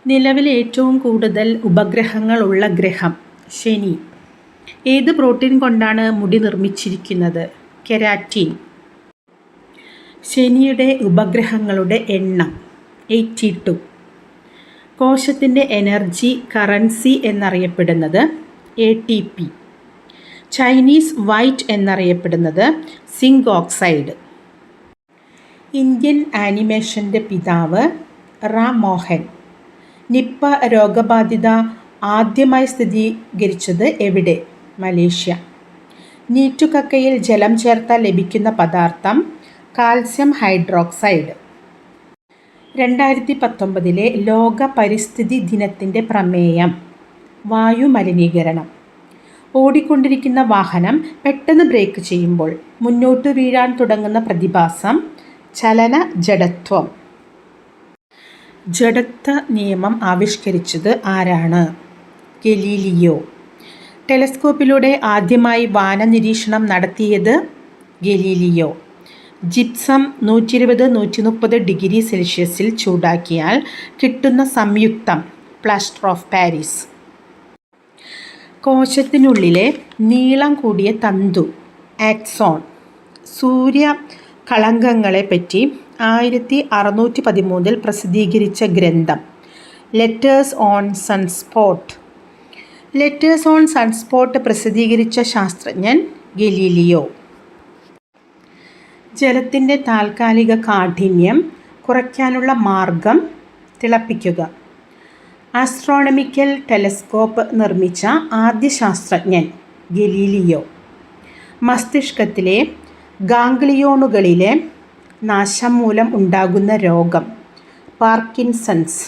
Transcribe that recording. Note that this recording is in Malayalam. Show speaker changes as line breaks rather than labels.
നിലവിൽ ഏറ്റവും കൂടുതൽ ഉപഗ്രഹങ്ങളുള്ള ഗ്രഹം ശനി. ഏത് പ്രോട്ടീൻ കൊണ്ടാണ് മുടി നിർമ്മിച്ചിരിക്കുന്നത്? കെരാറ്റിൻ. ശനിയുടെ ഉപഗ്രഹങ്ങളുടെ എണ്ണം 82. കോശത്തിൻ്റെ എനർജി കറൻസി എന്നറിയപ്പെടുന്നത് ATP. ചൈനീസ് വൈറ്റ് എന്നറിയപ്പെടുന്നത് സിങ്ക് ഓക്സൈഡ്. ഇന്ത്യൻ ആനിമേഷൻ്റെ പിതാവ് റാം മോഹൻ. നിപ്പ രോഗബാധിത ആദ്യമായി സ്ഥിരീകരിച്ചത് എവിടെ? മലേഷ്യ. നീറ്റുകക്കയിൽ ജലം ചേർത്താൽ ലഭിക്കുന്ന പദാർത്ഥം കാൽസ്യം ഹൈഡ്രോക്സൈഡ്. 2019 ലോക പരിസ്ഥിതി ദിനത്തിൻ്റെ പ്രമേയം വായു മലിനീകരണം. ഓടിക്കൊണ്ടിരിക്കുന്ന വാഹനം പെട്ടെന്ന് ബ്രേക്ക് ചെയ്യുമ്പോൾ മുന്നോട്ട് വീഴാൻ തുടങ്ങുന്ന പ്രതിഭാസം ചലന ജഡത്വം. ജഡത്വ നിയമം ആവിഷ്കരിച്ചത് ആരാണ്? ഗലീലിയോ. ടെലസ്കോപ്പിലൂടെ ആദ്യമായി വാനനിരീക്ഷണം നടത്തിയത് ഗലീലിയോ. ജിപ്സം 120-130 ഡിഗ്രി സെൽഷ്യസിൽ ചൂടാക്കിയാൽ കിട്ടുന്ന സംയുക്തം പ്ലാസ്റ്റർ ഓഫ് പാരീസ്. കോശത്തിനുള്ളിലെ നീളം കൂടിയ തന്തു ആക്സോൺ. സൂര്യകളങ്കങ്ങളെപ്പറ്റി 1613 പ്രസിദ്ധീകരിച്ച ഗ്രന്ഥം letters on sunspot. Letters on sunspot പ്രസിദ്ധീകരിച്ച ശാസ്ത്രജ്ഞൻ ഗലീലിയോ. ജലത്തിൻ്റെ താൽക്കാലിക കാഠിന്യം കുറയ്ക്കാനുള്ള മാർഗം തിളപ്പിക്കുക. ആസ്ട്രോണമിക്കൽ ടെലസ്കോപ്പ് നിർമ്മിച്ച ആദ്യ ശാസ്ത്രജ്ഞൻ ഗലീലിയോ. മസ്തിഷ്കത്തിലെ ഗാംഗ്ലിയോണുകളിലെ നാശം മൂലം ഉണ്ടാകുന്ന രോഗം പാർക്കിൻസൺസ്.